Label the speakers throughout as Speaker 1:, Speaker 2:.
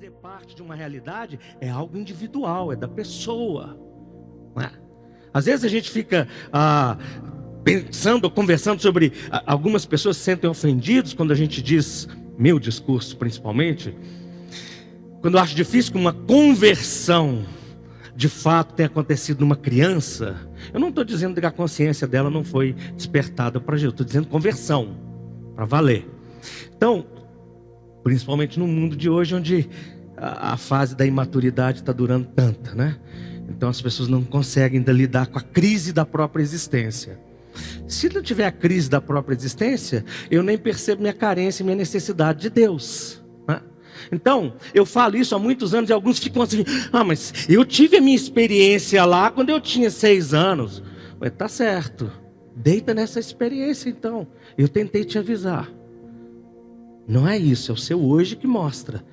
Speaker 1: fazer parte de uma realidade é algo individual, é da pessoa, não é? Às vezes a gente fica pensando ou conversando sobre... algumas pessoas se sentem ofendidas quando a gente diz, meu discurso principalmente, quando eu acho difícil que uma conversão de fato tenha acontecido numa criança. Eu não estou dizendo que a consciência dela não foi despertada para Jesus, estou dizendo conversão, para valer. Então, principalmente no mundo de hoje, onde a fase da imaturidade está durando tanto, né? Então as pessoas não conseguem ainda lidar com a crise da própria existência. Se não tiver a crise da própria existência, eu nem percebo minha carência e minha necessidade de Deus, né? Então, eu falo isso há muitos anos e alguns ficam assim, mas eu tive a minha experiência lá quando eu tinha 6 anos. Mas tá certo, deita nessa experiência então. Eu tentei te avisar. Não é isso, é o seu hoje que mostra.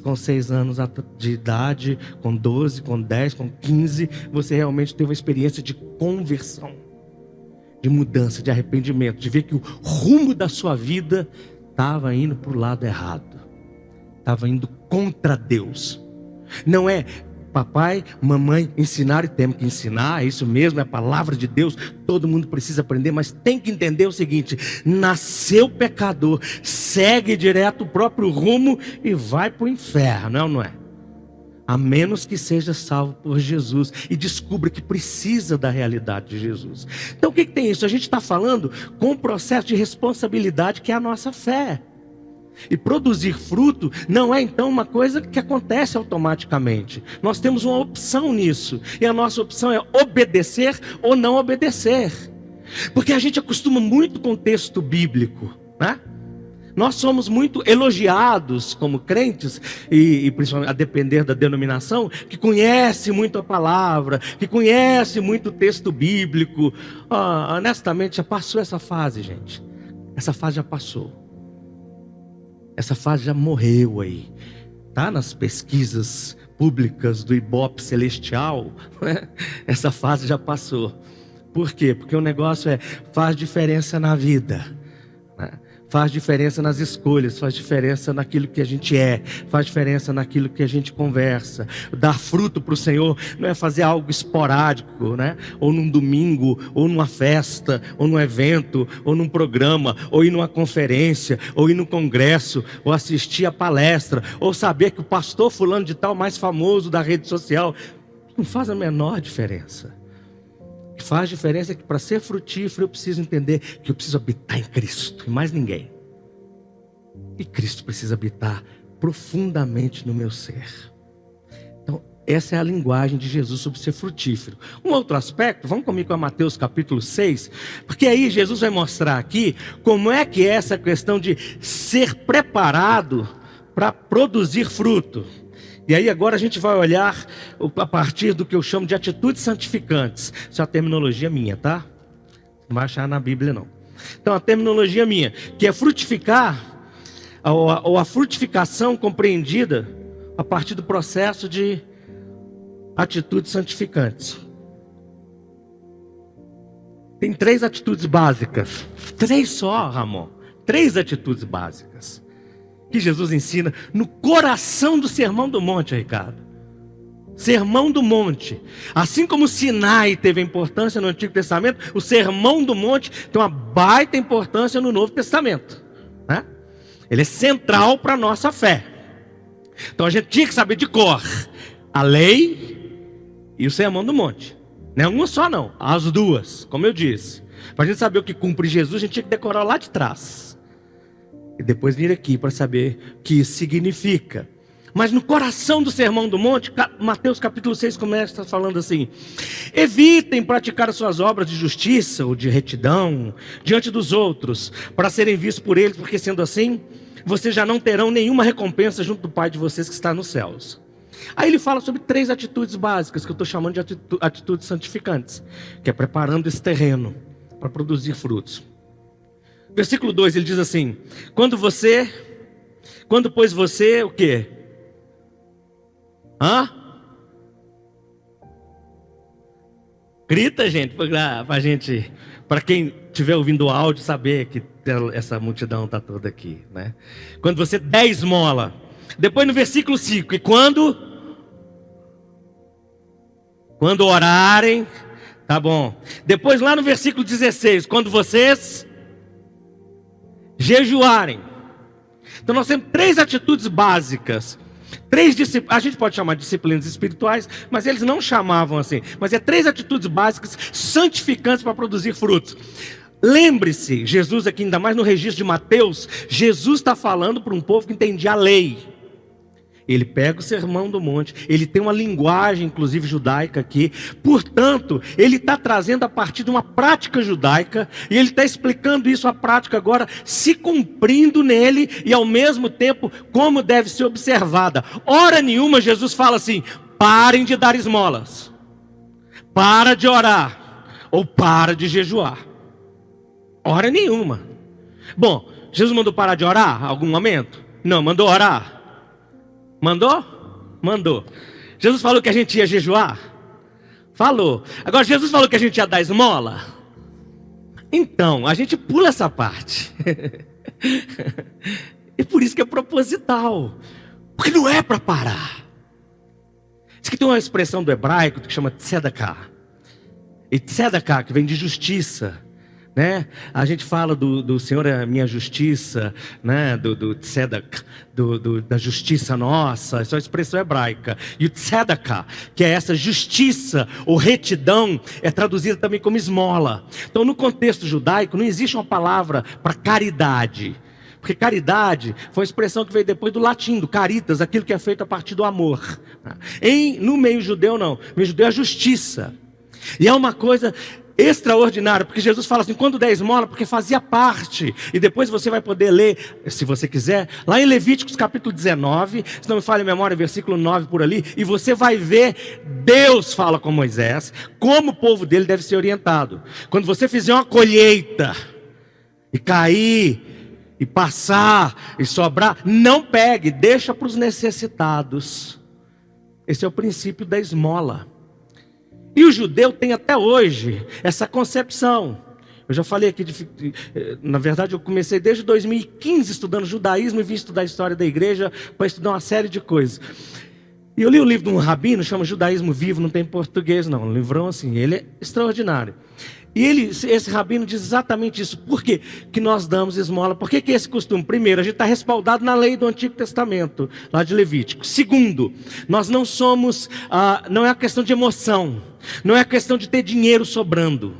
Speaker 1: Com 6 anos de idade, com 12, com 10, com 15, você realmente teve uma experiência de conversão, de mudança, de arrependimento, de ver que o rumo da sua vida estava indo para o lado errado, estava indo contra Deus. Não é papai, mamãe ensinaram e temos que ensinar, é isso mesmo, é a palavra de Deus, todo mundo precisa aprender, mas tem que entender o seguinte: nasceu pecador, segue direto o próprio rumo e vai para o inferno, não é? A menos que seja salvo por Jesus e descubra que precisa da realidade de Jesus. Então o que tem isso? A gente está falando com um processo de responsabilidade que é a nossa fé. E produzir fruto não é então uma coisa que acontece automaticamente. Nós temos uma opção nisso. E a nossa opção é obedecer ou não obedecer. Porque a gente acostuma muito com o texto bíblico, né? Nós somos muito elogiados como crentes, e principalmente a depender da denominação, que conhece muito a palavra, que conhece muito o texto bíblico. Honestamente, já passou essa fase, gente. Essa fase já passou. Essa fase já morreu aí. Tá nas pesquisas públicas do Ibope Celestial, né? Essa fase já passou. Por quê? Porque o negócio faz diferença na vida, né? Faz diferença nas escolhas, faz diferença naquilo que a gente faz diferença naquilo que a gente conversa. Dar fruto para o Senhor não é fazer algo esporádico, né? Ou num domingo, ou numa festa, ou num evento, ou num programa, ou ir numa conferência, ou ir num congresso, ou assistir a palestra, ou saber que o pastor fulano de tal mais famoso da rede social. Não faz a menor diferença. O que faz diferença é que para ser frutífero eu preciso entender que eu preciso habitar em Cristo e mais ninguém. E Cristo precisa habitar profundamente no meu ser. Então essa é a linguagem de Jesus sobre ser frutífero. Um outro aspecto, vamos comigo a Mateus capítulo 6, porque aí Jesus vai mostrar aqui como é que é essa questão de ser preparado para produzir fruto. E aí agora a gente vai olhar a partir do que eu chamo de atitudes santificantes. Isso é uma terminologia minha, tá? Não vai achar na Bíblia não. Então a terminologia minha, que é frutificar, ou a frutificação compreendida a partir do processo de atitudes santificantes. Tem 3 atitudes básicas. 3 só, Ramon. 3 atitudes básicas que Jesus ensina no coração do Sermão do Monte, Ricardo. Sermão do Monte. Assim como o Sinai teve importância no Antigo Testamento, o Sermão do Monte tem uma baita importância no Novo Testamento, né? Ele é central para a nossa fé. Então a gente tinha que saber de cor a lei e o Sermão do Monte. Não é uma só não, as duas, como eu disse. Para a gente saber o que cumpre Jesus, a gente tinha que decorar lá de trás. E depois vir aqui para saber o que isso significa. Mas no coração do Sermão do Monte, Mateus capítulo 6 começa falando assim: evitem praticar as suas obras de justiça ou de retidão diante dos outros, para serem vistos por eles, porque sendo assim, vocês já não terão nenhuma recompensa junto do Pai de vocês que está nos céus. Aí ele fala sobre 3 atitudes básicas, que eu estou chamando de atitudes santificantes, que é preparando esse terreno para produzir frutos. Versículo 2, ele diz assim: quando pois você, o quê? Grita, gente, pra gente, para quem estiver ouvindo o áudio, saber que essa multidão está toda aqui, né? Quando você der esmola, Depois no versículo 5, e quando orarem, tá bom. Depois lá no versículo 16, quando vocês jejuarem. Então nós temos 3 atitudes básicas. A gente pode chamar de disciplinas espirituais, mas eles não chamavam assim. Mas é 3 atitudes básicas santificantes para produzir frutos. Lembre-se, Jesus aqui, ainda mais no registro de Mateus, Jesus está falando para um povo que entendia a lei. Ele pega o sermão do monte, ele tem uma linguagem, inclusive judaica aqui. Portanto, ele está trazendo a partir de uma prática judaica, e ele está explicando isso, a prática agora, se cumprindo nele, e ao mesmo tempo, como deve ser observada. Hora nenhuma, Jesus fala assim: parem de dar esmolas, para de orar, ou para de jejuar. Hora nenhuma. Bom, Jesus mandou parar de orar em algum momento? Não, mandou orar. Mandou? Mandou. Jesus falou que a gente ia jejuar? Falou. Agora Jesus falou que a gente ia dar esmola? Então, a gente pula essa parte. E por isso que é proposital. Porque não é para parar. Diz que tem uma expressão do hebraico que chama tzedakah. E tzedakah, que vem de justiça. Né? A gente fala do Senhor é a minha justiça, né? do tzedakah, da justiça nossa, essa é uma expressão hebraica. E o tzedakah, que é essa justiça ou retidão, é traduzida também como esmola. Então no contexto judaico não existe uma palavra para caridade, porque caridade foi uma expressão que veio depois do latim, do caritas, aquilo que é feito a partir do amor. No meio judeu não, no meio judeu é justiça. E é uma coisa extraordinário, porque Jesus fala assim: quando der esmola, porque fazia parte. E depois você vai poder ler, se você quiser, lá em Levíticos capítulo 19, se não me falha a memória, versículo 9 por ali, e você vai ver, Deus fala com Moisés, como o povo dele deve ser orientado. Quando você fizer uma colheita, e cair, e passar, e sobrar, não pegue, deixa para os necessitados. Esse é o princípio da esmola. E o judeu tem até hoje essa concepção. Eu já falei aqui, na verdade eu comecei desde 2015 estudando judaísmo e vim estudar a história da igreja para estudar uma série de coisas. E eu li o livro de um rabino, chama Judaísmo Vivo, não tem em português não, um livrão assim, ele é extraordinário. E esse rabino diz exatamente isso. Por quê que nós damos esmola? Por que esse costume? Primeiro, a gente está respaldado na lei do Antigo Testamento, lá de Levítico. Segundo, nós não somos, não é uma questão de emoção, não é questão de ter dinheiro sobrando,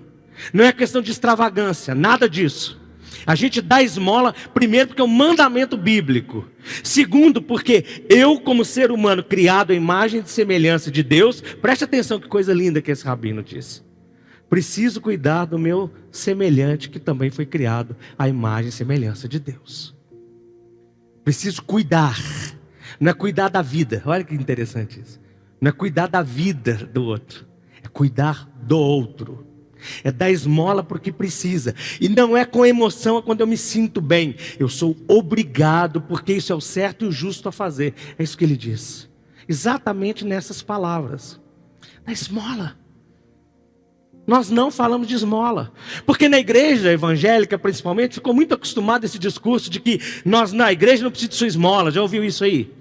Speaker 1: não é questão de extravagância, nada disso. A gente dá esmola, primeiro, porque é um mandamento bíblico. Segundo, porque eu, como ser humano criado à imagem e semelhança de Deus, preste atenção que coisa linda que esse rabino disse. Preciso cuidar do meu semelhante, que também foi criado à imagem e semelhança de Deus. Preciso cuidar. Não é cuidar da vida. Olha que interessante isso. Não é cuidar da vida do outro. É cuidar do outro. É dar esmola porque precisa. E não é com emoção, é quando eu me sinto bem. Eu sou obrigado, porque isso é o certo e o justo a fazer. É isso que ele diz. Exatamente nessas palavras. Da esmola. Nós não falamos de esmola, porque na igreja evangélica principalmente ficou muito acostumado esse discurso de que nós na igreja não precisamos de sua esmola. Já ouviu isso aí?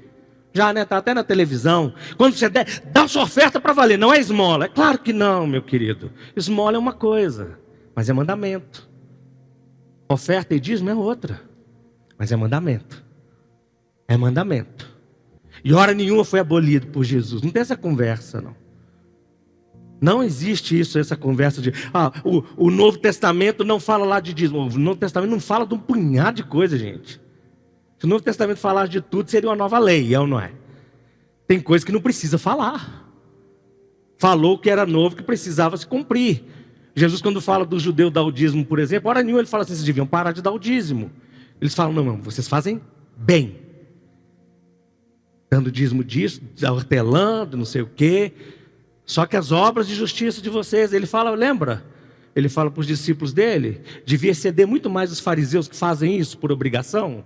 Speaker 1: Já, né? Está até na televisão. Quando você dá sua oferta para valer, não é esmola. É claro que não, meu querido. Esmola é uma coisa, mas é mandamento. Oferta e dízimo é outra, mas é mandamento. É mandamento. E hora nenhuma foi abolido por Jesus. Não tem essa conversa, não. Não existe isso, essa conversa de o Novo Testamento não fala lá de dízimo. O Novo Testamento não fala de um punhado de coisa, gente. Se o Novo Testamento falasse de tudo, seria uma nova lei, é ou não é? Tem coisa que não precisa falar. Falou que era novo, que precisava se cumprir. Jesus, quando fala do judeu dar o dízimo, por exemplo, hora nenhuma ele fala assim: vocês deviam parar de dar o dízimo. Eles falam: não, vocês fazem bem. Dando dízimo disso, hortelando, não sei o quê. Só que as obras de justiça de vocês, ele fala, lembra? Ele fala para os discípulos dele, devia exceder muito mais os fariseus que fazem isso por obrigação.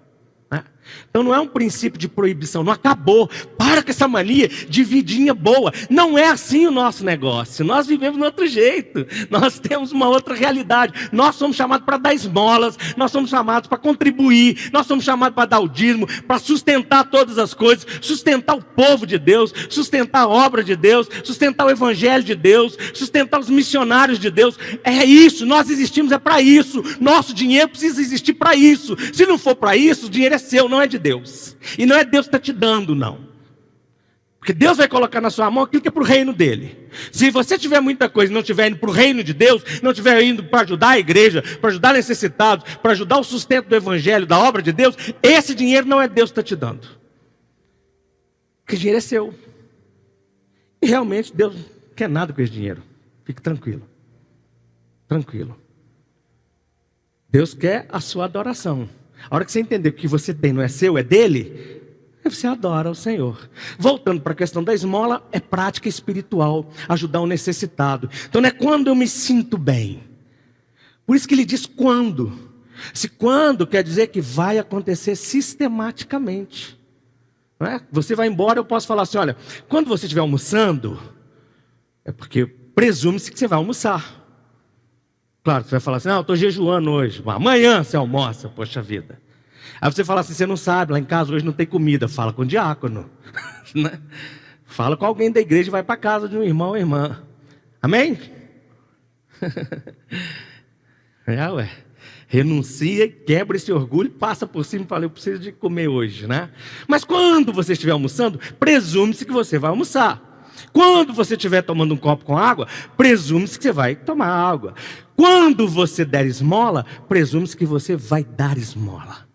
Speaker 1: Né? Então não é um princípio de proibição, não acabou. Para Para com essa mania de vidinha boa. Não é assim o nosso negócio. Nós vivemos de outro jeito. Nós temos uma outra realidade. Nós somos chamados para dar esmolas. Nós somos chamados para contribuir. Nós somos chamados para dar o dízimo, para sustentar todas as coisas, sustentar o povo de Deus, sustentar a obra de Deus, sustentar o evangelho de Deus, sustentar os missionários de Deus. É isso. Nós existimos para isso. Nosso dinheiro precisa existir para isso. Se não for para isso, o dinheiro é seu, não é de Deus. E não é Deus que está te dando, não. Porque Deus vai colocar na sua mão aquilo que é para o reino dele. Se você tiver muita coisa e não estiver indo para o reino de Deus, não estiver indo para ajudar a igreja, para ajudar necessitados, para ajudar o sustento do evangelho, da obra de Deus, esse dinheiro não é Deus que está te dando. Porque o dinheiro é seu. E realmente Deus não quer nada com esse dinheiro. Fique tranquilo. Tranquilo. Deus quer a sua adoração. A hora que você entender que o que você tem não é seu, é dele, você adora o Senhor. Voltando para a questão da esmola, é prática espiritual, ajudar o necessitado. Então não é quando eu me sinto bem. Por isso que ele diz quando. Se quando quer dizer que vai acontecer sistematicamente. Não é? Você vai embora, eu posso falar assim, olha, quando você estiver almoçando, é porque presume-se que você vai almoçar. Claro, você vai falar assim, não, eu estou jejuando hoje. Amanhã você almoça, poxa vida. Aí você fala assim, você não sabe, lá em casa hoje não tem comida. Fala com o diácono. Né? Fala com alguém da igreja e vai para casa de um irmão ou irmã. Amém? Ué. Renuncia, quebra esse orgulho e passa por cima e fala, eu preciso de comer hoje, né? Mas quando você estiver almoçando, presume-se que você vai almoçar. Quando você estiver tomando um copo com água, presume-se que você vai tomar água. Quando você der esmola, presume-se que você vai dar esmola.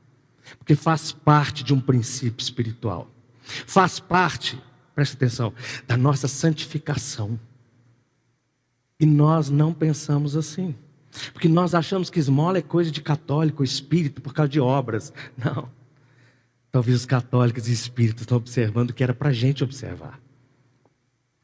Speaker 1: Porque faz parte de um princípio espiritual. Faz parte, presta atenção, da nossa santificação. E nós não pensamos assim. Porque nós achamos que esmola é coisa de católico, espírito, por causa de obras. Não. Talvez os católicos e espíritos estão observando o que era para a gente observar.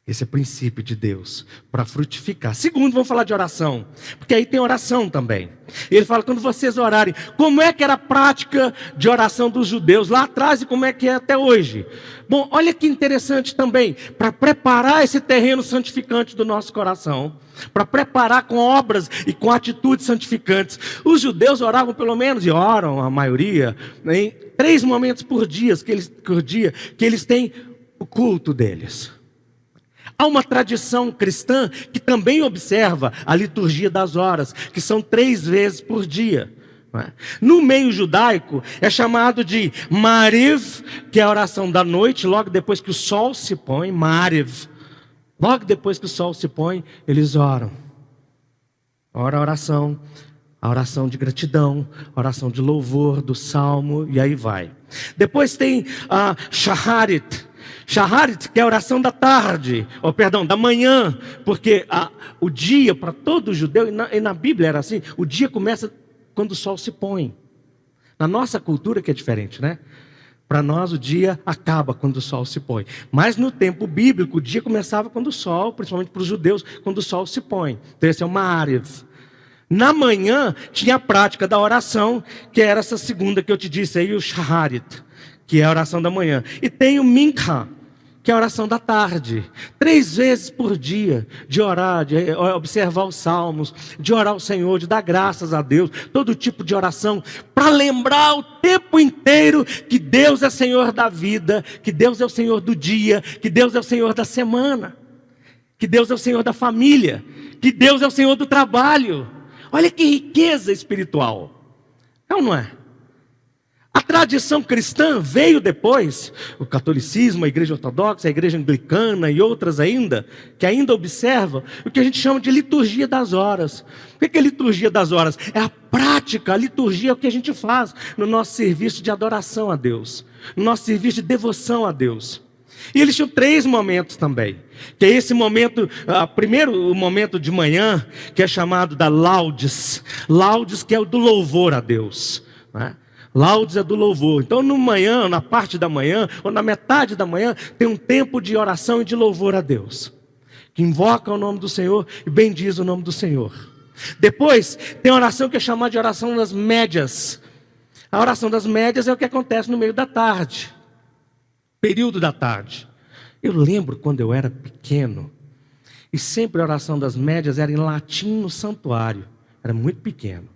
Speaker 1: Esse é o princípio de Deus, para frutificar. Segundo, vamos falar de oração, porque aí tem oração também. Ele fala, quando vocês orarem, como é que era a prática de oração dos judeus lá atrás e como é que é até hoje? Bom, olha que interessante também, para preparar esse terreno santificante do nosso coração, para preparar com obras e com atitudes santificantes. Os judeus oravam pelo menos, e oram a maioria, em 3 momentos por dia que eles têm o culto deles. Há uma tradição cristã que também observa a liturgia das horas, que são 3 vezes por dia. No meio judaico é chamado de Mariv, que é a oração da noite, logo depois que o sol se põe, Mariv. Logo depois que o sol se põe, eles oram. Ora a oração de gratidão, a oração de louvor, do salmo, e aí vai. Depois tem a Shaharit. Shaharit, que é a oração da tarde, da manhã, porque o dia para todo judeu, e na Bíblia era assim, o dia começa quando o sol se põe. Na nossa cultura que é diferente, né? Para nós o dia acaba quando o sol se põe. Mas no tempo bíblico o dia começava quando o sol, principalmente para os judeus, quando o sol se põe. Então esse é o Ma'ariv. Na manhã tinha a prática da oração, que era essa segunda que eu te disse aí, o Shaharit, que é a oração da manhã. E tem o Mincha, que é a oração da tarde. 3 vezes por dia, de orar, de observar os salmos, de orar ao Senhor, de dar graças a Deus, todo tipo de oração, para lembrar o tempo inteiro que Deus é Senhor da vida, que Deus é o Senhor do dia, que Deus é o Senhor da semana, que Deus é o Senhor da família, que Deus é o Senhor do trabalho. Olha que riqueza espiritual. É ou não é? A tradição cristã veio depois, o catolicismo, a igreja ortodoxa, a igreja anglicana e outras ainda, que ainda observam o que a gente chama de liturgia das horas. O que é a liturgia das horas? É a prática, a liturgia é o que a gente faz no nosso serviço de adoração a Deus, no nosso serviço de devoção a Deus. E eles tinham 3 momentos também, que é esse momento, primeiro o momento de manhã, que é chamado da laudes, que é o do louvor a Deus, né? Laudes é do louvor. Então no manhã, na parte da manhã, ou na metade da manhã, tem um tempo de oração e de louvor a Deus, que invoca o nome do Senhor e bendiz o nome do Senhor. Depois tem a oração que é chamada de oração das médias. A oração das médias é o que acontece no meio da tarde. período da tarde. Eu lembro quando eu era pequeno, e sempre a oração das médias era em latim no santuário. Era muito pequeno,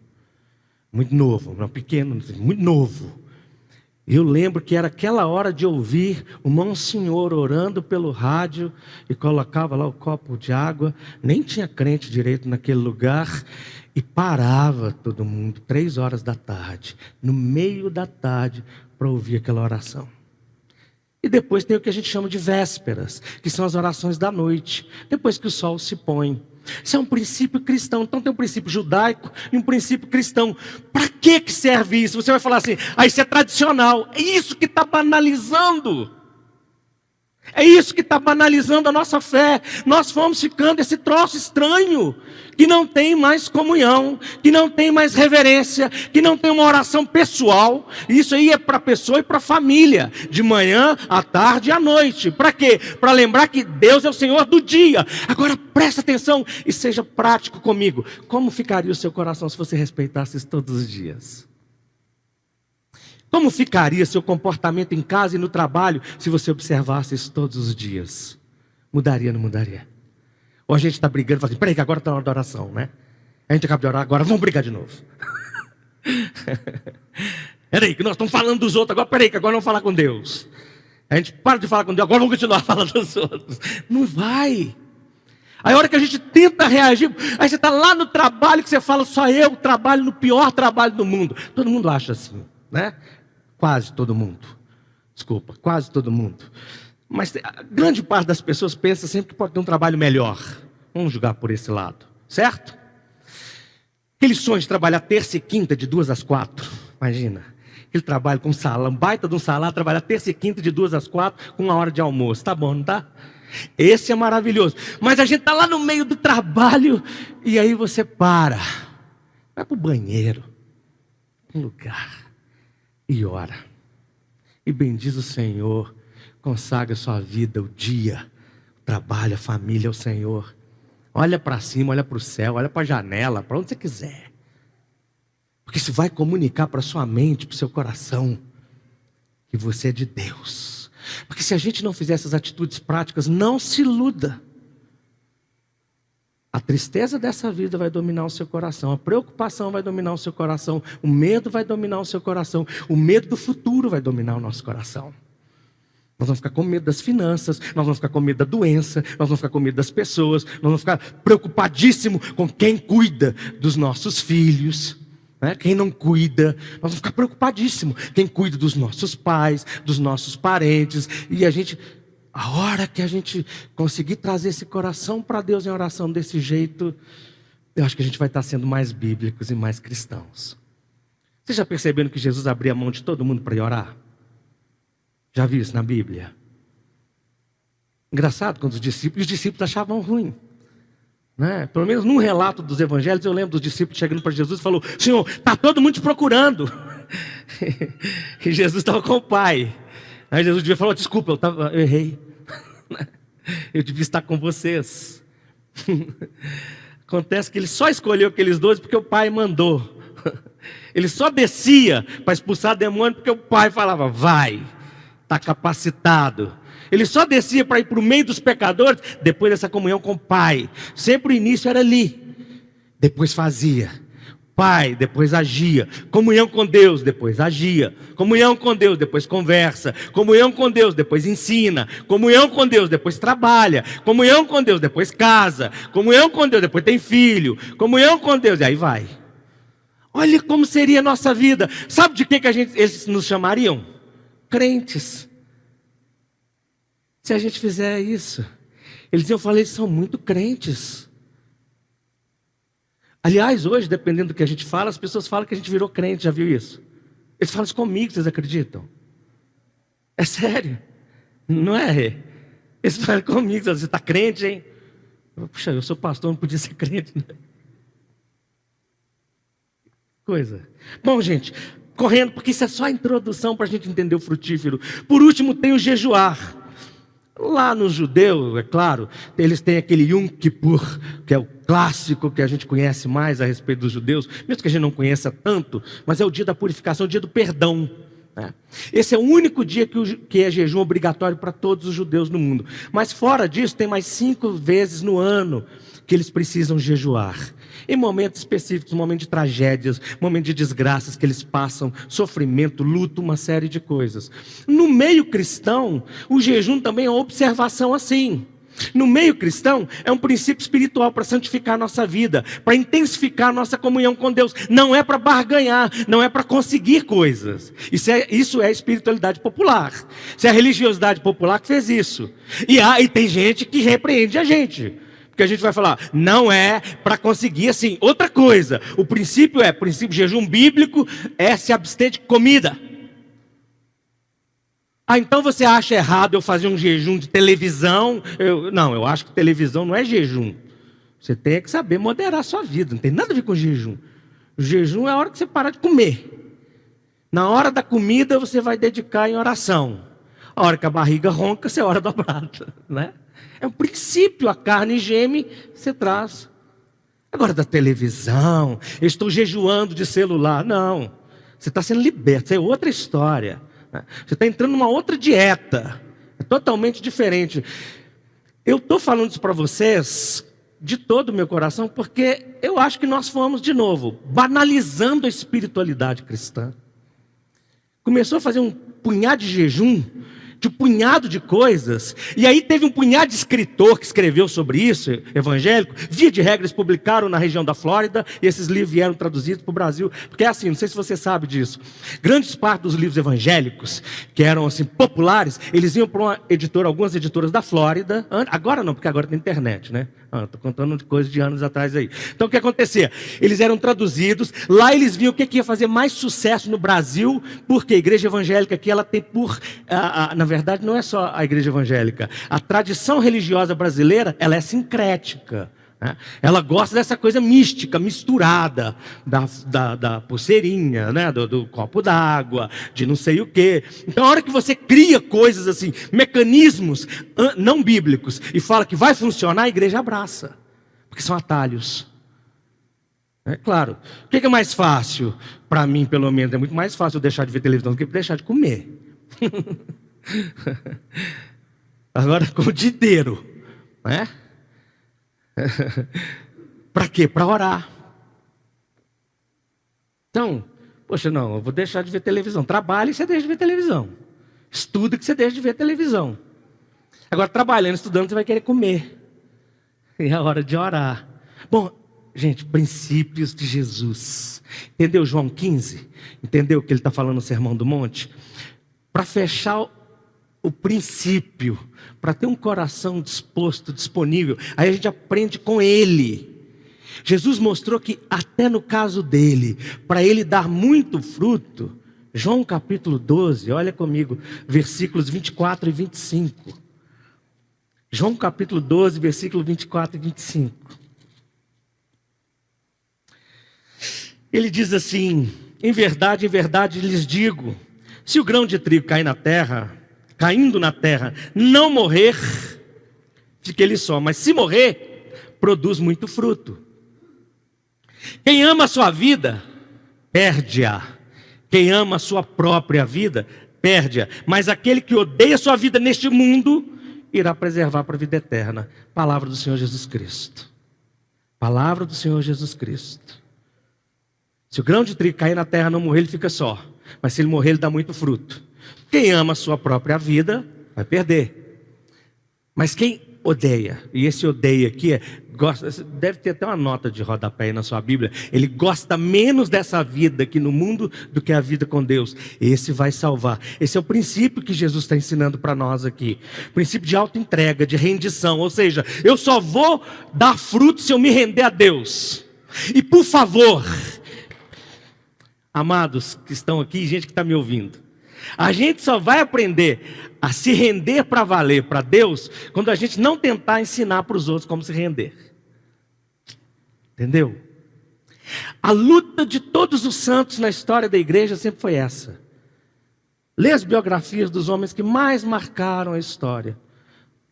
Speaker 1: muito novo, não pequeno, muito novo. Eu lembro que era aquela hora de ouvir o monsenhor orando pelo rádio e colocava lá o copo de água, nem tinha crente direito naquele lugar, e parava todo mundo, 3 horas da tarde, no meio da tarde, para ouvir aquela oração. E depois tem o que a gente chama de vésperas, que são as orações da noite, depois que o sol se põe. Isso é um princípio cristão. Então tem um princípio judaico e um princípio cristão. Para que serve isso? Você vai falar assim, isso é tradicional. É isso que está banalizando. É isso que está banalizando a nossa fé. Nós fomos ficando esse troço estranho, que não tem mais comunhão, que não tem mais reverência, que não tem uma oração pessoal. Isso aí é para a pessoa e para a família, de manhã, à tarde e à noite. Para quê? Para lembrar que Deus é o Senhor do dia. Agora presta atenção e seja prático comigo. Como ficaria o seu coração se você respeitasse isso todos os dias? Como ficaria seu comportamento em casa e no trabalho se você observasse isso todos os dias? Mudaria ou não mudaria? Ou a gente está brigando e fala assim, peraí que agora está na hora da oração, né? A gente acaba de orar, agora vamos brigar de novo. Peraí que nós estamos falando dos outros, agora peraí que agora vamos falar com Deus. A gente para de falar com Deus, agora vamos continuar falando dos outros. Não vai. Aí a hora que a gente tenta reagir, aí você está lá no trabalho que você fala, só eu trabalho no pior trabalho do mundo. Todo mundo acha assim, né? Quase todo mundo. Desculpa, quase todo mundo. Mas a grande parte das pessoas pensa sempre que pode ter um trabalho melhor. Vamos julgar por esse lado, certo? Aquele sonho de trabalhar terça e quinta de 2 às 4. Imagina, aquele trabalho com salão, baita de um salário, trabalhar terça e quinta de 2 às 4 com 1 hora de almoço. Tá bom, não tá? Esse é maravilhoso. Mas a gente está lá no meio do trabalho e aí você para. Vai para o banheiro, um lugar, e ora. E bendiz o Senhor. Consagra sua vida, o dia, o trabalho, a família ao Senhor. Olha para cima, olha para o céu, olha para a janela, para onde você quiser. Porque isso vai comunicar para sua mente, para o seu coração, que você é de Deus. Porque se a gente não fizer essas atitudes práticas, não se iluda. A tristeza dessa vida vai dominar o seu coração, a preocupação vai dominar o seu coração, o medo vai dominar o seu coração, o medo do futuro vai dominar o nosso coração. Nós vamos ficar com medo das finanças, nós vamos ficar com medo da doença, nós vamos ficar com medo das pessoas, nós vamos ficar preocupadíssimo com quem cuida dos nossos filhos, né? Quem não cuida, nós vamos ficar preocupadíssimo, quem cuida dos nossos pais, dos nossos parentes, e a hora que a gente conseguir trazer esse coração para Deus em oração desse jeito, eu acho que a gente vai estar sendo mais bíblicos e mais cristãos. Vocês já perceberam que Jesus abria a mão de todo mundo para ir orar? Já viu isso na Bíblia? Engraçado quando os discípulos achavam ruim, né? Pelo menos num relato dos evangelhos eu lembro dos discípulos chegando para Jesus e falou, Senhor, está todo mundo te procurando. E Jesus estava com o Pai. Aí Jesus devia falar, desculpa, eu errei. Eu devia estar com vocês. Acontece que ele só escolheu aqueles 12 porque o Pai mandou. Ele só descia para expulsar demônio porque o Pai falava, vai. Está capacitado. Ele só descia para ir para o meio dos pecadores depois dessa comunhão com o Pai. Sempre o início era ali. Depois fazia. Pai, depois agia. Comunhão com Deus, depois agia. Comunhão com Deus, depois conversa. Comunhão com Deus, depois ensina. Comunhão com Deus, depois trabalha. Comunhão com Deus, depois casa. Comunhão com Deus, depois tem filho. Comunhão com Deus, e aí vai. Olha como seria a nossa vida. Sabe de que eles nos chamariam? Crentes. Se a gente fizer isso, eu falei, eles são muito crentes. Aliás, hoje, dependendo do que a gente fala, as pessoas falam que a gente virou crente, já viu isso? Eles falam isso comigo, vocês acreditam? É sério, não é? Eles falam comigo, você está crente, hein? Puxa, eu sou pastor, não podia ser crente, né? Coisa. Bom, gente, correndo, porque isso é só a introdução para a gente entender o frutífero. Por último, tem o jejuar. Lá nos judeus, é claro, eles têm aquele Yom Kippur, que é o clássico que a gente conhece mais a respeito dos judeus, mesmo que a gente não conheça tanto, mas é o dia da purificação, o dia do perdão, né? Esse é o único dia que é jejum obrigatório para todos os judeus no mundo. Mas fora disso, tem mais 5 vezes no ano que eles precisam jejuar. Em momentos específicos, momento de tragédias, momento de desgraças que eles passam, sofrimento, luto, uma série de coisas. No meio cristão, o jejum também é uma observação assim. No meio cristão, é um princípio espiritual para santificar a nossa vida, para intensificar a nossa comunhão com Deus. Não é para barganhar, não é para conseguir coisas. Isso é espiritualidade popular. Isso é a religiosidade popular que fez isso. E tem gente que repreende a gente. Porque a gente vai falar, não é para conseguir assim. Outra coisa, o princípio de jejum bíblico é se abster de comida. Então você acha errado eu fazer um jejum de televisão? Eu acho que televisão não é jejum. Você tem que saber moderar a sua vida, não tem nada a ver com jejum. O jejum é a hora que você parar de comer. Na hora da comida você vai dedicar em oração. A hora que a barriga ronca, você ora dobrada, né? É um princípio, a carne geme, você traz. Agora da televisão, eu estou jejuando de celular. Não, você está sendo liberto, isso é outra história. Você está entrando numa outra dieta, é totalmente diferente. Eu estou falando isso para vocês de todo o meu coração, porque eu acho que nós fomos, de novo, banalizando a espiritualidade cristã. Começou a fazer um punhado de jejum, de um punhado de coisas, e aí teve um punhado de escritor que escreveu sobre isso, evangélico, via de regra eles publicaram na região da Flórida, e esses livros vieram traduzidos para o Brasil, porque é assim, não sei se você sabe disso, grandes partes dos livros evangélicos, que eram assim, populares, eles iam para uma editora, algumas editoras da Flórida, agora não, porque agora tem internet, né? Estou contando coisas de anos atrás aí. Então o que acontecia? Eles eram traduzidos, lá eles viam o que ia fazer mais sucesso no Brasil, porque a igreja evangélica aqui, ela tem na verdade não é só a igreja evangélica, a tradição religiosa brasileira, ela é sincrética. Né? Ela gosta dessa coisa mística, misturada, da pulseirinha, né? do copo d'água, de não sei o quê. Então a hora que você cria coisas assim, mecanismos não bíblicos, e fala que vai funcionar, a igreja abraça, porque são atalhos. É claro, o que é mais fácil? Para mim, pelo menos, é muito mais fácil eu deixar de ver televisão do que deixar de comer. Agora com o dia inteiro, né? Para quê? Para orar. Então, poxa, não, eu vou deixar de ver televisão. Trabalhe e você deixa de ver televisão. Estuda que você deixa de ver televisão. Agora, trabalhando, estudando, você vai querer comer. E é hora de orar. Bom, gente, princípios de Jesus. Entendeu João 15? Entendeu o que ele está falando no Sermão do Monte? Para fechar o princípio, para ter um coração disposto, disponível, aí a gente aprende com ele. Jesus mostrou que até no caso dele, para ele dar muito fruto, João capítulo 12, olha comigo, versículos 24 e 25. João capítulo 12, versículo 24 e 25. Ele diz assim: em verdade lhes digo, se o grão de trigo cair na terra, caindo na terra, não morrer, fica ele só. Mas se morrer, produz muito fruto. Quem ama a sua vida, perde-a. Quem ama a sua própria vida, perde-a. Mas aquele que odeia a sua vida neste mundo, irá preservar para a vida eterna. Palavra do Senhor Jesus Cristo. Palavra do Senhor Jesus Cristo. Se o grão de trigo cair na terra, não morrer, ele fica só. Mas se ele morrer, ele dá muito fruto. Quem ama a sua própria vida, vai perder. Mas quem odeia, e esse odeia aqui, gosta, deve ter até uma nota de rodapé aí na sua Bíblia, ele gosta menos dessa vida aqui no mundo do que a vida com Deus. Esse vai salvar. Esse é o princípio que Jesus está ensinando para nós aqui. Princípio de auto-entrega, de rendição. Ou seja, eu só vou dar fruto se eu me render a Deus. E por favor, amados que estão aqui, gente que está me ouvindo, a gente só vai aprender a se render para valer para Deus quando a gente não tentar ensinar para os outros como se render. Entendeu? A luta de todos os santos na história da igreja sempre foi essa. Lê as biografias dos homens que mais marcaram a história.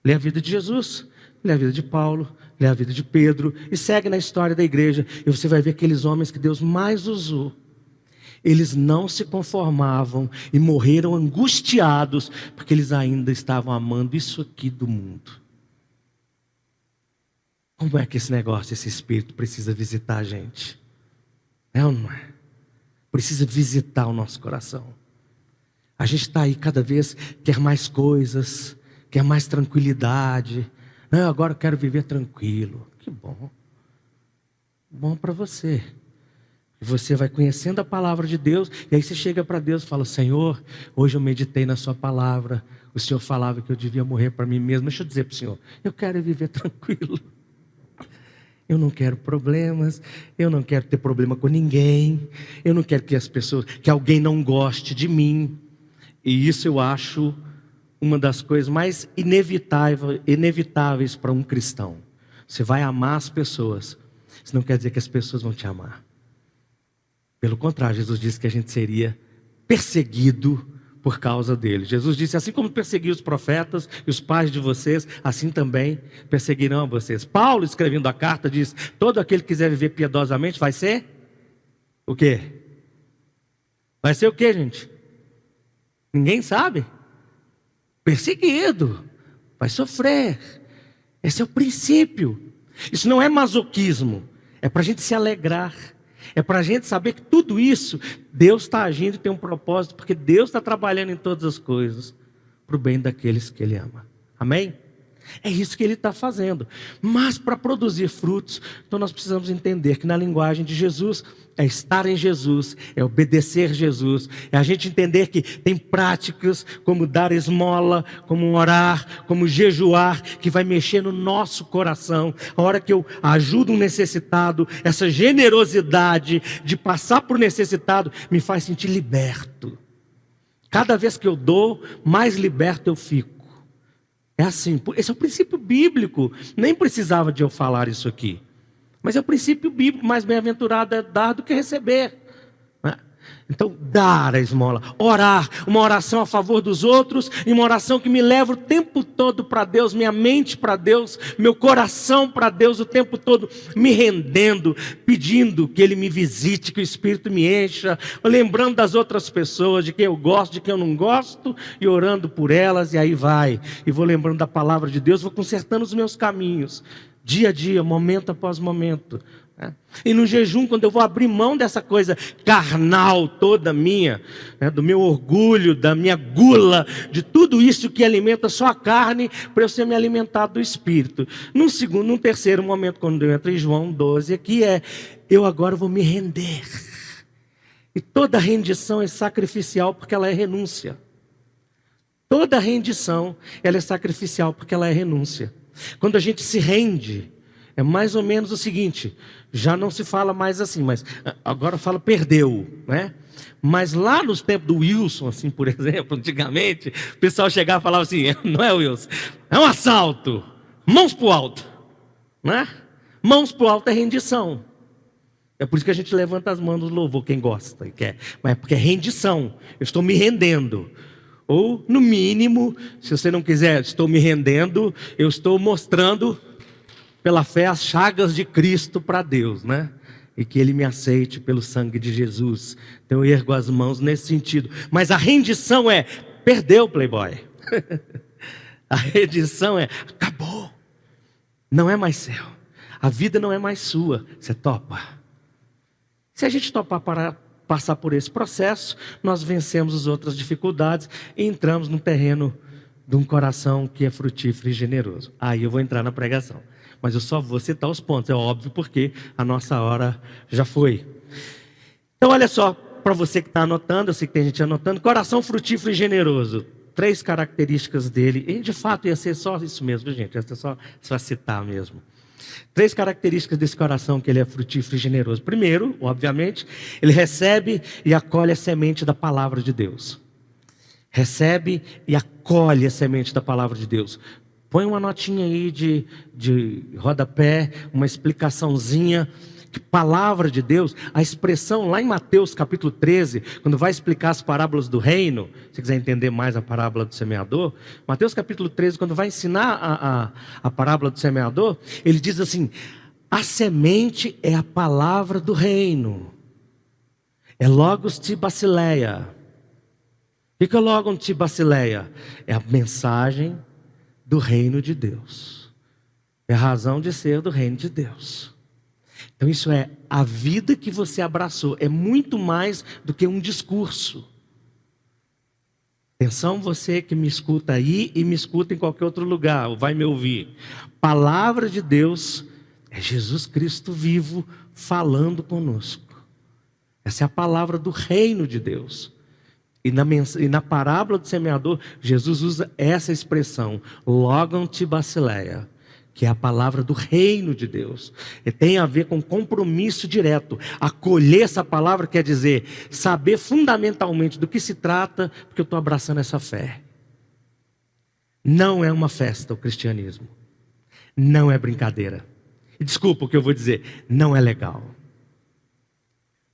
Speaker 1: Lê a vida de Jesus, lê a vida de Paulo, lê a vida de Pedro e segue na história da igreja. E você vai ver aqueles homens que Deus mais usou. Eles não se conformavam e morreram angustiados, porque eles ainda estavam amando isso aqui do mundo. Como é que esse negócio, esse espírito precisa visitar a gente? É ou não é? Precisa visitar o nosso coração. A gente está aí cada vez, quer mais coisas, quer mais tranquilidade. Não, agora eu quero viver tranquilo. Que bom. Bom para você. Você vai conhecendo a palavra de Deus, e aí você chega para Deus e fala: Senhor, hoje eu meditei na sua palavra, o Senhor falava que eu devia morrer para mim mesmo. Deixa eu dizer para o Senhor, eu quero viver tranquilo. Eu não quero problemas, eu não quero ter problema com ninguém, eu não quero que alguém não goste de mim. E isso eu acho uma das coisas mais inevitáveis para um cristão. Você vai amar as pessoas, isso não quer dizer que as pessoas vão te amar. Pelo contrário, Jesus disse que a gente seria perseguido por causa dele. Jesus disse: assim como persegui os profetas e os pais de vocês, assim também perseguirão vocês. Paulo, escrevendo a carta, diz: todo aquele que quiser viver piedosamente vai ser o quê? Vai ser o quê, gente? Ninguém sabe. Perseguido. Vai sofrer. Esse é o princípio. Isso não é masoquismo. É para a gente se alegrar. É para a gente saber que tudo isso, Deus está agindo e tem um propósito, porque Deus está trabalhando em todas as coisas, para o bem daqueles que Ele ama. Amém? É isso que Ele está fazendo. Mas para produzir frutos, então nós precisamos entender que na linguagem de Jesus, é estar em Jesus, é obedecer Jesus, é a gente entender que tem práticas como dar esmola, como orar, como jejuar, que vai mexer no nosso coração. A hora que eu ajudo um necessitado, essa generosidade de passar por necessitado me faz sentir liberto. Cada vez que eu dou, mais liberto eu fico. É assim, esse é o princípio bíblico. Nem precisava de eu falar isso aqui. Mas é o princípio bíblico: mais bem-aventurado é dar do que receber. Então, dar a esmola, orar, uma oração a favor dos outros, e uma oração que me leva o tempo todo para Deus, minha mente para Deus, meu coração para Deus o tempo todo, me rendendo, pedindo que Ele me visite, que o Espírito me encha, lembrando das outras pessoas, de quem eu gosto, de quem eu não gosto, e orando por elas, e aí vai, e vou lembrando da palavra de Deus, vou consertando os meus caminhos, dia a dia, momento após momento. E no jejum, quando eu vou abrir mão dessa coisa carnal toda minha, do meu orgulho, da minha gula, de tudo isso que alimenta só a carne, para eu ser me alimentado do Espírito. Num terceiro momento, quando eu entro em João 12, aqui eu agora vou me render. E toda rendição é sacrificial, porque ela é renúncia. Toda rendição, ela é sacrificial, porque ela é renúncia. Quando a gente se rende, é mais ou menos o seguinte: já não se fala mais assim, mas agora fala perdeu, né? Mas lá nos tempos do Wilson, assim, por exemplo, antigamente, o pessoal chegava e falava assim: não é, Wilson, é um assalto, mãos para o alto, né? Mãos para o alto é rendição. É por isso que a gente levanta as mãos no louvor, quem gosta e quer, mas é porque é rendição, eu estou me rendendo. Ou, no mínimo, se você não quiser, estou me rendendo, eu estou mostrando pela fé as chagas de Cristo para Deus, né? E que Ele me aceite pelo sangue de Jesus. Então eu ergo as mãos nesse sentido. Mas a rendição é: perdeu, playboy. A rendição é: acabou. Não é mais seu. A vida não é mais sua. Você topa. Se a gente topar para passar por esse processo, nós vencemos as outras dificuldades e entramos no terreno de um coração que é frutífero e generoso. Aí eu vou entrar na pregação. Mas eu só vou citar os pontos, é óbvio, porque a nossa hora já foi. Então olha só, para você que está anotando, eu sei que tem gente anotando: coração frutífero e generoso. 3 características dele, e de fato ia ser só isso mesmo, gente, ia ser só citar mesmo. 3 características desse coração que ele é frutífero e generoso. Primeiro, obviamente, ele recebe e acolhe a semente da palavra de Deus. Recebe e acolhe a semente da palavra de Deus. Põe uma notinha aí de rodapé, uma explicaçãozinha. Que palavra de Deus, a expressão lá em Mateus capítulo 13, quando vai explicar as parábolas do reino, se quiser entender mais a parábola do semeador, Mateus capítulo 13, quando vai ensinar a parábola do semeador, ele diz assim: a semente é a palavra do reino. É logos te basileia. O que é logos te basileia? É a mensagem do reino de Deus. É a razão de ser do reino de Deus. Então isso é a vida que você abraçou. É muito mais do que um discurso. Atenção você que me escuta aí e me escuta em qualquer outro lugar, ou vai me ouvir. Palavra de Deus é Jesus Cristo vivo falando conosco. Essa é a palavra do reino de Deus. E na parábola do semeador, Jesus usa essa expressão, logon te basileia, que é a palavra do reino de Deus. E tem a ver com compromisso direto. Acolher essa palavra quer dizer saber fundamentalmente do que se trata, porque eu estou abraçando essa fé. Não é uma festa o cristianismo. Não é brincadeira. E desculpa o que eu vou dizer, não é legal.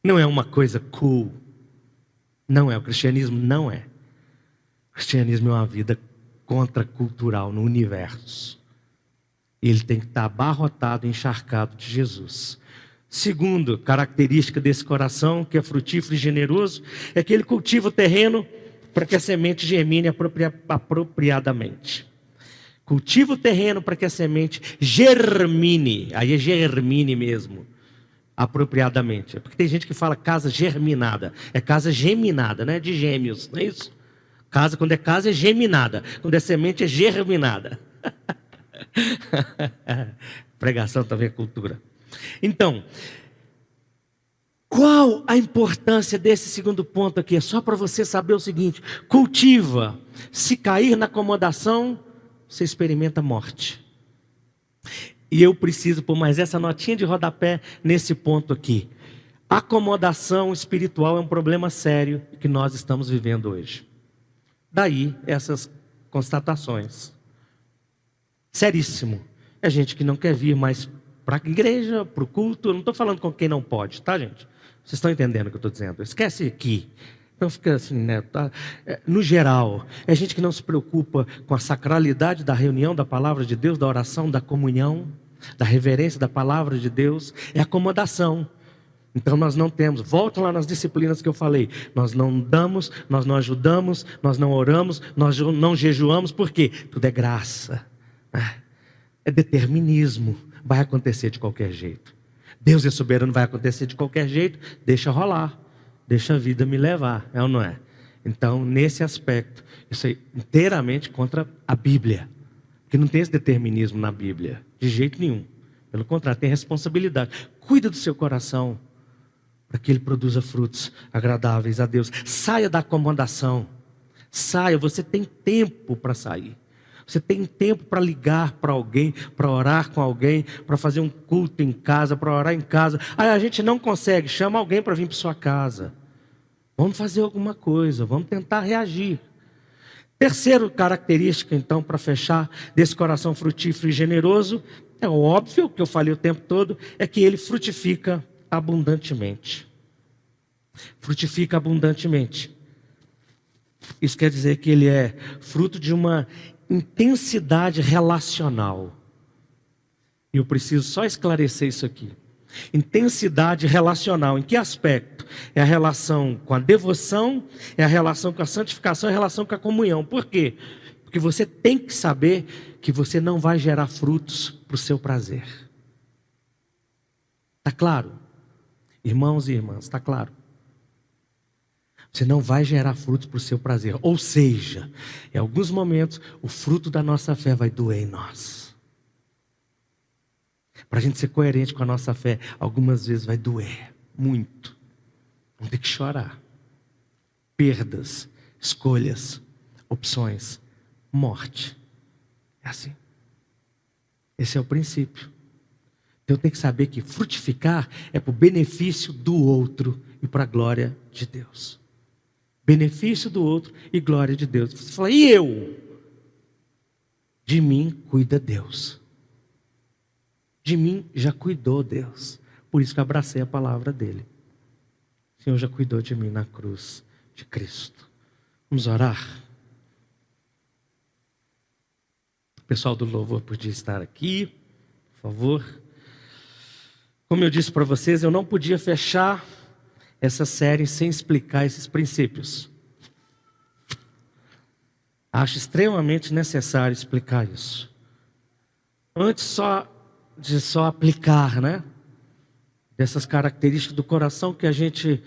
Speaker 1: Não é uma coisa cool. Não é, o cristianismo não é. O cristianismo é uma vida contracultural no universo. Ele tem que estar abarrotado, encharcado de Jesus. Segundo característica desse coração, que é frutífero e generoso, é que ele cultiva o terreno para que a semente germine apropriadamente. Cultiva o terreno para que a semente germine, aí é germine mesmo, apropriadamente. É porque tem gente que fala casa germinada, é casa geminada, não é de gêmeos, não é isso? Casa, quando é casa, é geminada, quando é semente, é germinada. Pregação também é cultura. Então, qual a importância desse segundo ponto aqui? É só para você saber o seguinte: cultiva. Se cair na acomodação, você experimenta morte. E eu preciso pôr mais essa notinha de rodapé nesse ponto aqui. Acomodação espiritual é um problema sério que nós estamos vivendo hoje. Daí essas constatações. Seríssimo. É gente que não quer vir mais para a igreja, para o culto. Eu não estou falando com quem não pode, tá, gente? Vocês estão entendendo o que eu estou dizendo? Esquece aqui. Não fica assim, né? Tá? No geral, é gente que não se preocupa com a sacralidade da reunião, da palavra de Deus, da oração, da comunhão, da reverência da palavra de Deus. É acomodação. Então nós não temos, volta lá nas disciplinas que eu falei, nós não damos, nós não ajudamos, nós não oramos, nós não jejuamos, por quê? Tudo é graça. É determinismo, vai acontecer de qualquer jeito. Deus é soberano, vai acontecer de qualquer jeito, deixa rolar, deixa a vida me levar, é ou não é? Então, nesse aspecto, isso é inteiramente contra a Bíblia, que não tem esse determinismo na Bíblia, de jeito nenhum. Pelo contrário, tem responsabilidade. Cuida do seu coração, para que ele produza frutos agradáveis a Deus. Saia da acomodação, saia, você tem tempo para sair. Você tem tempo para ligar para alguém, para orar com alguém, para fazer um culto em casa, para orar em casa. Aí a gente não consegue, chama alguém para vir para sua casa. Vamos fazer alguma coisa, vamos tentar reagir. Terceira característica, então, para fechar, desse coração frutífero e generoso, é óbvio, que eu falei o tempo todo, é que ele frutifica abundantemente. Frutifica abundantemente. Isso quer dizer que ele é fruto de uma intensidade relacional. E eu preciso só esclarecer isso aqui. Intensidade relacional, em que aspecto? É a relação com a devoção, é a relação com a santificação, é a relação com a comunhão. Por quê? Porque você tem que saber que você não vai gerar frutos para o seu prazer. Está claro? Irmãos e irmãs, está claro? Você não vai gerar frutos para o seu prazer. Ou seja, em alguns momentos, o fruto da nossa fé vai doer em nós. Para a gente ser coerente com a nossa fé, algumas vezes vai doer muito. Vamos ter que chorar. Perdas, escolhas, opções, morte. É assim. Esse é o princípio. Então eu tenho que saber que frutificar é para o benefício do outro e para a glória de Deus. Benefício do outro e glória de Deus. Você fala, e eu? De mim cuida Deus. De mim já cuidou Deus. Por isso que eu abracei a palavra dele. O Senhor já cuidou de mim na cruz de Cristo. Vamos orar? O pessoal do louvor podia estar aqui, por favor. Como eu disse para vocês, eu não podia fechar essa série sem explicar esses princípios. Acho extremamente necessário explicar isso. Antes de só aplicar, né? Dessas características do coração que a gente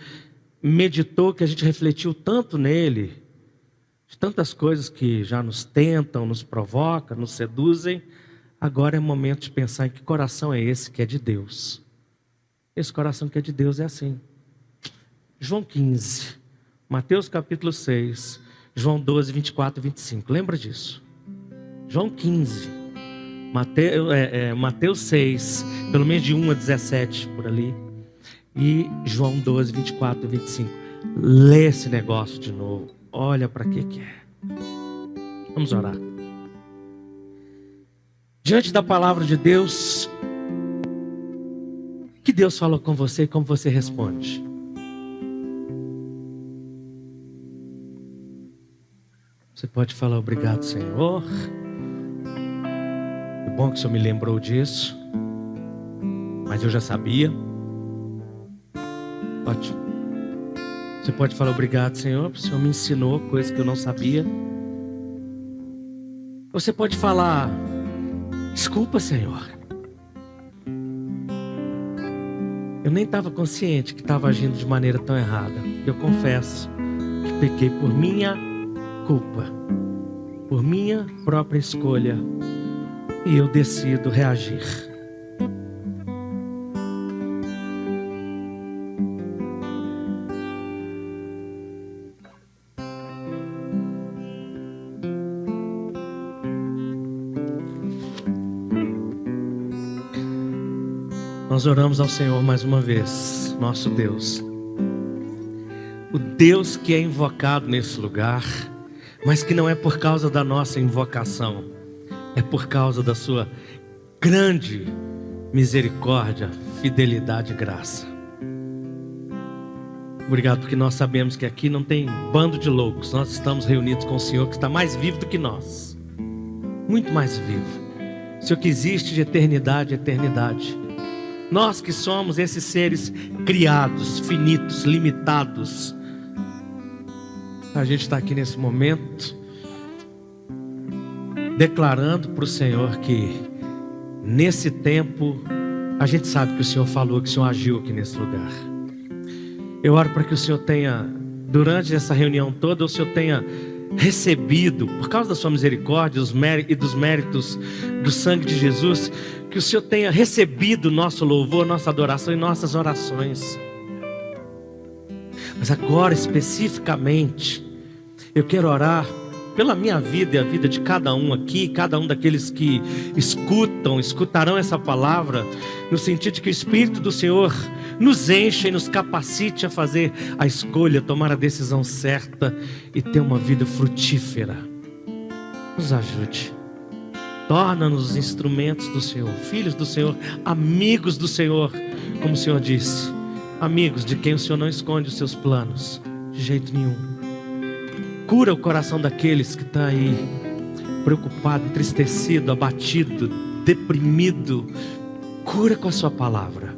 Speaker 1: meditou, que a gente refletiu tanto nele, de tantas coisas que já nos tentam, nos provocam, nos seduzem. Agora é momento de pensar em que coração é esse que é de Deus. Esse coração que é de Deus é assim. João 15, Mateus capítulo 6, João 12, 24 e 25. Lembra disso? João 15, Mateus 6, pelo menos de 1 a 17 por ali. E João 12, 24 e 25. Lê esse negócio de novo. Olha para que é. Vamos orar. Diante da palavra de Deus, que Deus falou com você e como você responde? Você pode falar obrigado, Senhor. É bom que o Senhor me lembrou disso, mas eu já sabia. Ótimo. Você pode falar obrigado, Senhor, porque o Senhor me ensinou coisas que eu não sabia. Você pode falar desculpa, Senhor. Eu nem estava consciente que estava agindo de maneira tão errada. Eu confesso que pequei por minha culpa, por minha própria escolha, e eu decido reagir. Nós oramos ao Senhor mais uma vez, nosso Deus, o Deus que é invocado nesse lugar, mas que não é por causa da nossa invocação, é por causa da sua grande misericórdia, fidelidade e graça. Obrigado porque nós sabemos que aqui não tem bando de loucos. Nós estamos reunidos com o Senhor que está mais vivo do que nós, muito mais vivo. O Senhor que existe de eternidade a eternidade. Nós que somos esses seres criados, finitos, limitados, a gente está aqui nesse momento declarando para o Senhor que nesse tempo a gente sabe que o Senhor falou, que o Senhor agiu aqui nesse lugar. Eu oro para que o Senhor tenha, durante essa reunião toda, o Senhor tenha recebido, por causa da sua misericórdia e dos méritos do sangue de Jesus, que o Senhor tenha recebido nosso louvor, nossa adoração e nossas orações. Mas agora especificamente eu quero orar pela minha vida e a vida de cada um aqui, cada um daqueles que escutarão essa palavra, no sentido de que o Espírito do Senhor nos enche e nos capacite a fazer a escolha, tomar a decisão certa e ter uma vida frutífera. Nos ajude. Torna-nos instrumentos do Senhor, filhos do Senhor, amigos do Senhor, como o Senhor disse, amigos de quem o Senhor não esconde os seus planos, de jeito nenhum. Cura o coração daqueles que estão aí, preocupado, entristecido, abatido, deprimido. Cura com a sua palavra,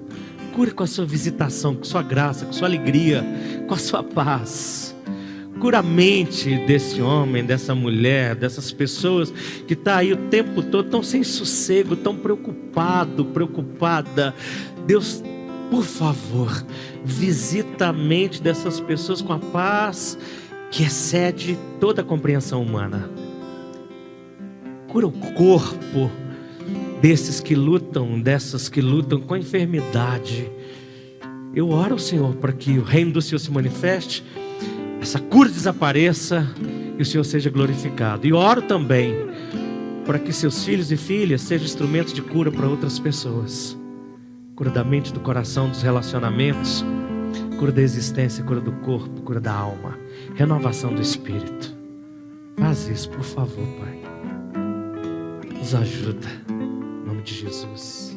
Speaker 1: cura com a sua visitação, com a sua graça, com a sua alegria, com a sua paz. Cura a mente desse homem, dessa mulher, dessas pessoas que estão aí o tempo todo, tão sem sossego, tão preocupada. Deus, por favor, visita a mente dessas pessoas com a paz que excede toda a compreensão humana. Cura o corpo desses que lutam, dessas que lutam com a enfermidade. Eu oro ao Senhor para que o reino do Senhor se manifeste, essa cura desapareça e o Senhor seja glorificado. E oro também para que seus filhos e filhas sejam instrumentos de cura para outras pessoas. Cura da mente, do coração, dos relacionamentos, cura da existência, cura do corpo, cura da alma, renovação do espírito. Faz isso, por favor, Pai. Nos ajuda, em nome de Jesus.